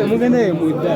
Mugende muda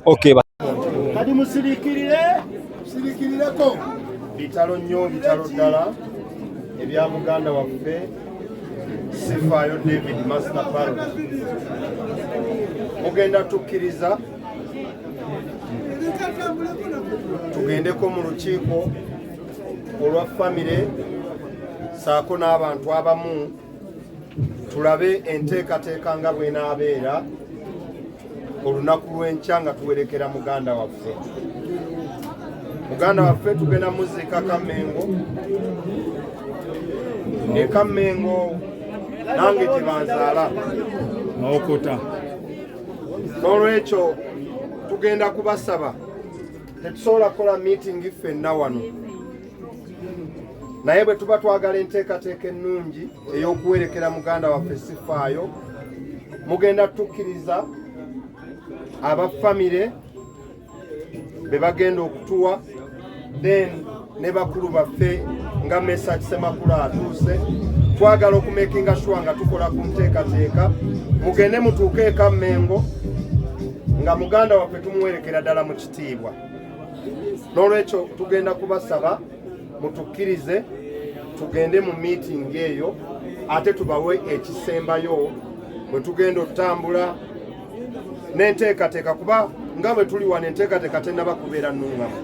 Okay, kadi musirikirireko bitalo nnyo bitalo ddala ebya muganda waffe Sifaayo David Master Parrot. Mugenda tukkiriza tugendeko mu lukiiko olwa famire saako n'abantu abamu tulabe enteekateeka nga bw'enaabeera olunaku lw'enkya nga tuwerekera muganda waffe. Muganda waffe tugenda muziika Kammengo. Kammengo nange gye banzaala n'okota. N'olwekyo tugenda kubasaba tetusobola kukola meeting ffenna wano, naye bwe tuba twagala enteekateeka ennungi ey'okuwerekera muganda waffe Sifaayo, mugenda tukkiriza abafamire be bagenda okutuwa, then ne bakulu baffe nga Message Ssemakulu atuuse, twagala okumakinga sure nga tukola ku nteekateeka. Mugende mutuuke e Kammengo nga muganda waffe tumuwerekera ddala mu kitiibwa. N'olwekyo tugenda kubasaba mutukkirize tugende mu meeting eyo, ate tubawe ekisembayo bwe tugenda otambula n'enteekateeka, kuba nga bwe tuli wano enteekateeka tennaba kubeera nnungamu,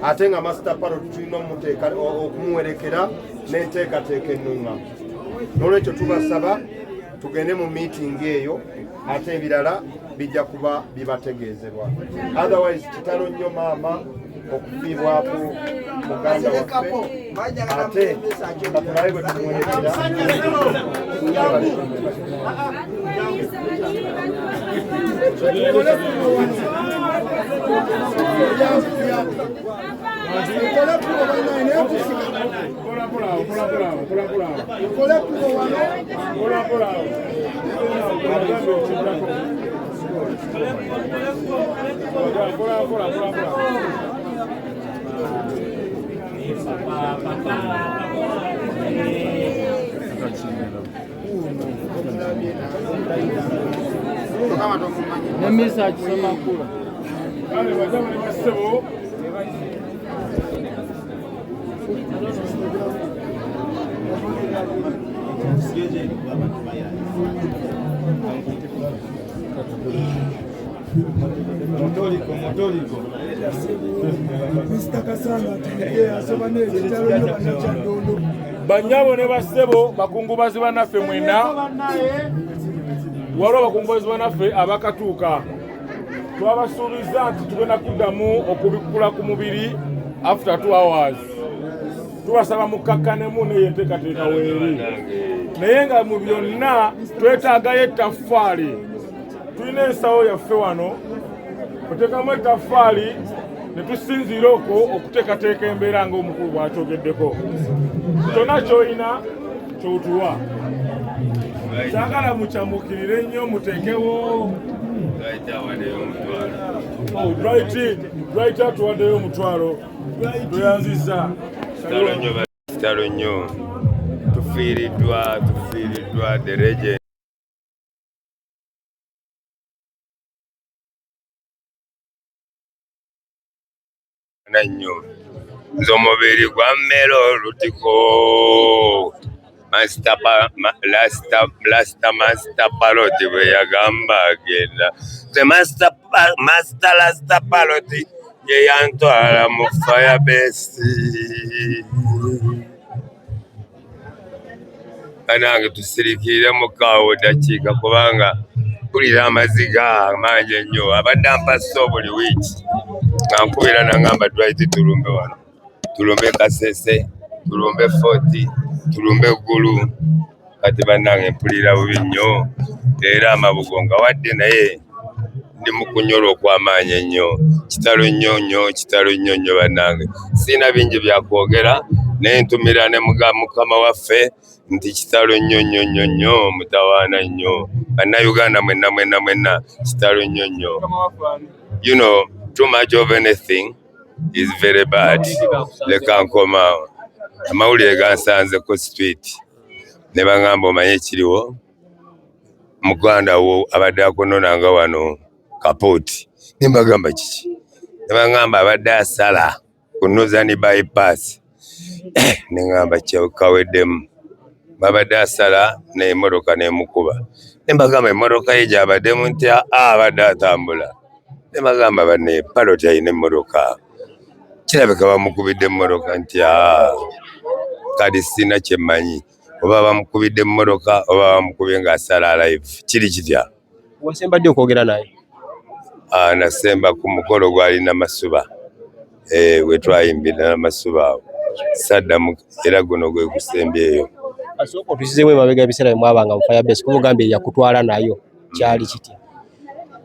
ate nga Master Parrot tulina okumuwerekera n'enteekateeka ennungamu. N'olwekyo tubasaba tugende mu meeting eyo, ate ebirala bijja kuba bibategeezebwa. Otherwise kitalo nnyo maama okufiibwako muganda waffe, ate katulabe bwe tumuwerekera. Ne Message Ssemakulu. Banyabo ne bassebo bakungubazi bannaffe mwena, waliwo abakungubazi bannaffe abakatuuka. Twabasuubiza nti tugenda kuddamu okubikkula ku mubiri after 2 hours. Tubasaba mukkakkanemu neyo enteekateeka weeri, naye nga mu byonna twetaagayo ettaffaali. Tulina ensawo yaffe wano, oteekamu ettaffaali ne tusinziira okwo okuteekateeka embeera ng'omukulu bw'akyogeddeko. Kyonna ky'olina ky'otuwa. Kyagala mukyamukirire nnyo muteekewo. Dwight atuwaddeyo omutwalo. Tuyanziza. Kitalo nnyo. Tufiiriddwa the legend. nnyo nze omubiri gwa mmera olutiko Master Parrot bwe yagamba agenda nze Master Parrot ye yantwala mu Firebase nange tusirikire mu kaawo dakiika kubanga mpulira amaziga amangi ennyo abadde ampasa buli wiiki nga nkubira nangamba Dwight tulumbe wano tulumbe Kasese tulumbe Fort tulumbe Gulu kati bannange mpulira bubi nnyo era amabugo nga wadde naye ndi mu kunyolwa okw'amaanyi ennyo kitalo nnyo bannange sina bingi byakwogera naye ntumira ne mukama waffe nti kitalo nnyo mutawaana nnyo bannayuganda mwenna kitalo nnyo you know too much of anything is very bad leka nkomaawo amawulire gansanze ku street ne bangamba omanye kiriwo muganda wo abadde akononanga wano Kapoti ne mbagamba kiki ne bangamba abadde asala ku Northern bypass ne ngamba kaweddemu babadde asala n'emmotoka n'emukuba ne mbagamba emmotoka ye gy'abaddemu nti abadde atambula ne mbagamba banne Parrot alina emmotoka kirabika bamukubidde emmotoka nti kati sina kyemmanyi oba bamukubidde emmotoka oba bamukubye ng'asala live kiri kitya wasembadde okwogera naye nasemba ku mukolo gwali Namasuba we twayimbira Namasuba awo saddamu era guno gwe gusembyeyo asooka otusizeemu emabega ebiseera bye mwabanga mu Firebase kumugambye yakutwala nayo kyali kitya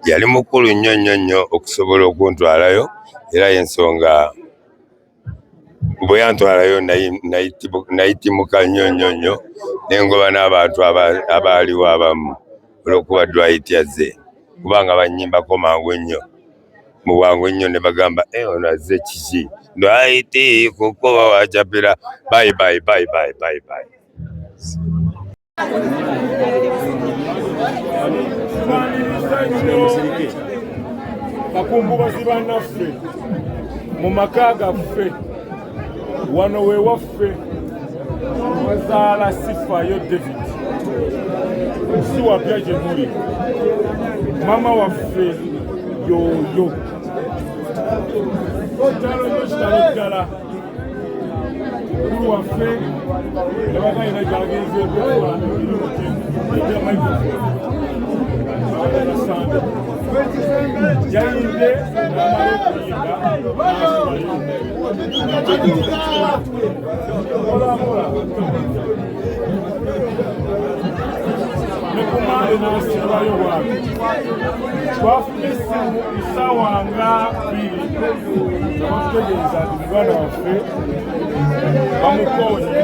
yali mukulu nnyo okusobola okuntwalayo era y'ensonga bwe yantwalayo nayitimuka nnyo nengoba n'abantu abaaliwo abamu olw'okuba Dwight yazze kubanga banyimbako mangu nnyo mu bwangu nnyo ne bagamba ono azze kiki Dwight kukuba wachapira bye. bakumbubazi bannaffe mu maka gaffe wano we waffe wazaala Sifayo David si wapya gye muli mama waffe yoyo otalo nyo kitalo ddala mukulu waffe nabagayina gyagenze yayinde n'amala okuyinga nekumaale n'asibayo bwabwe twafuna essimu essaawa nga 2 abatutegeeza nti muganda waffe bamukoonye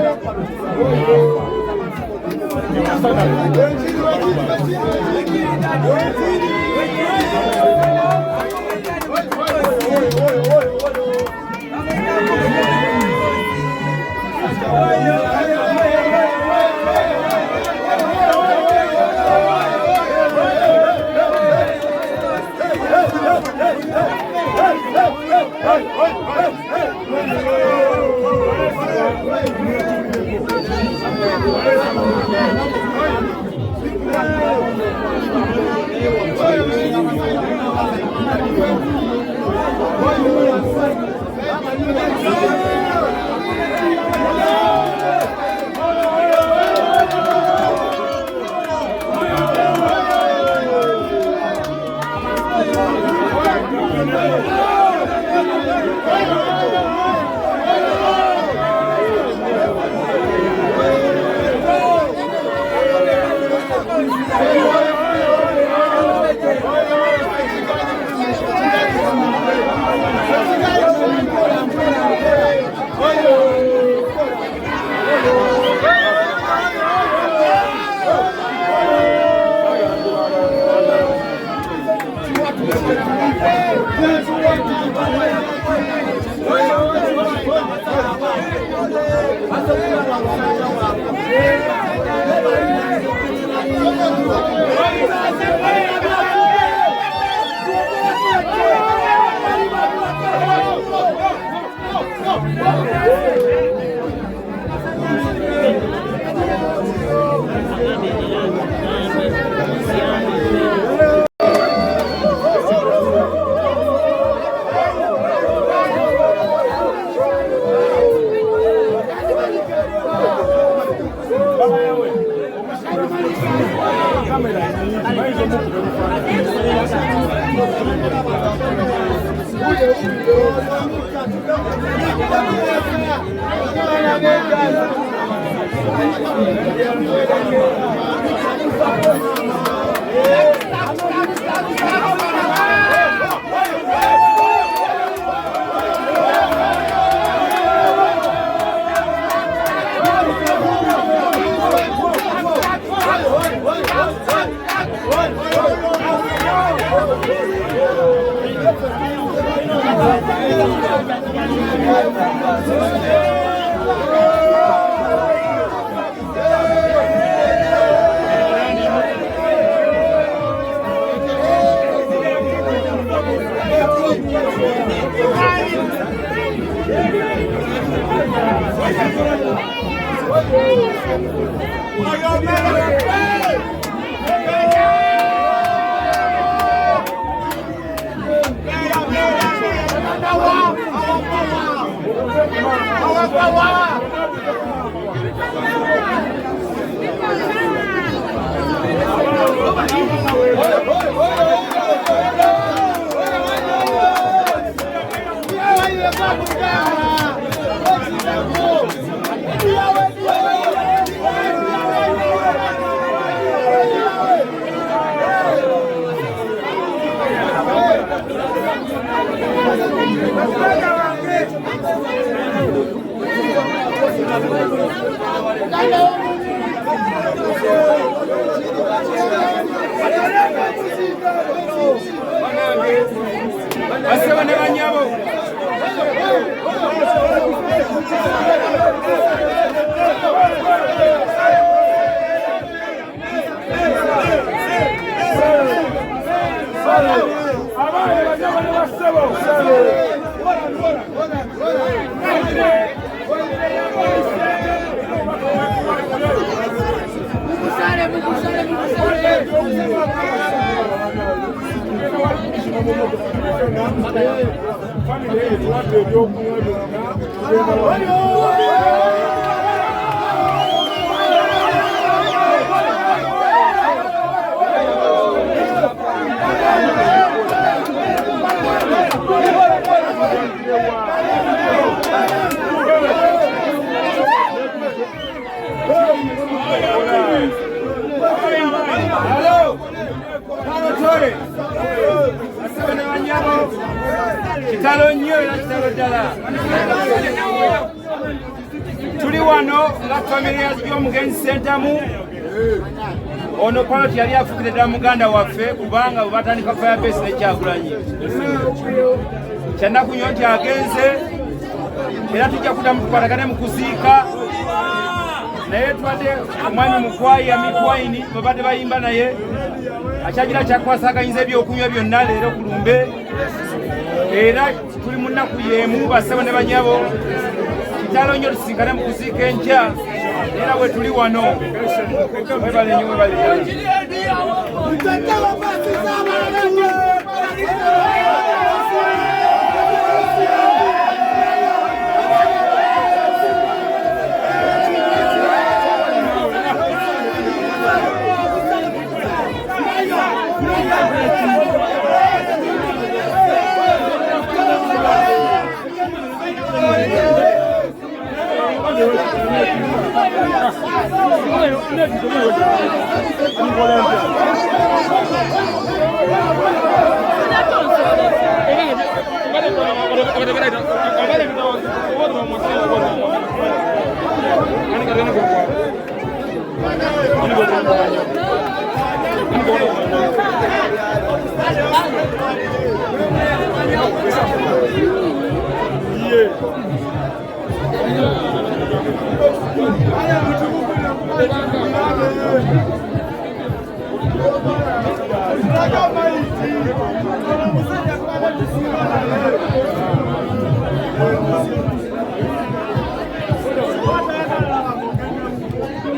Tuli wano la familia y'omugenzi Sentamu ono Paloti yali afukire ddala muganda waffe kubanga batandika Firebase ne Kyagulanyi kyannaku nnyo nti agenze era tujja kuddamu tukwatagane mu kuziika naye twadde omwami Mukwayi Amikwaini bwe badde bayimba naye akyagira kyakwasaganyiriza ebyokunywa byonna leero ku lumbe era tuli mu nnaku y'emu bassebo ne banyabo kitalo nnyo tusinkane mu kuziika enkya era we tuli wano webale nnyo webale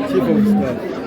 Chief of Staff.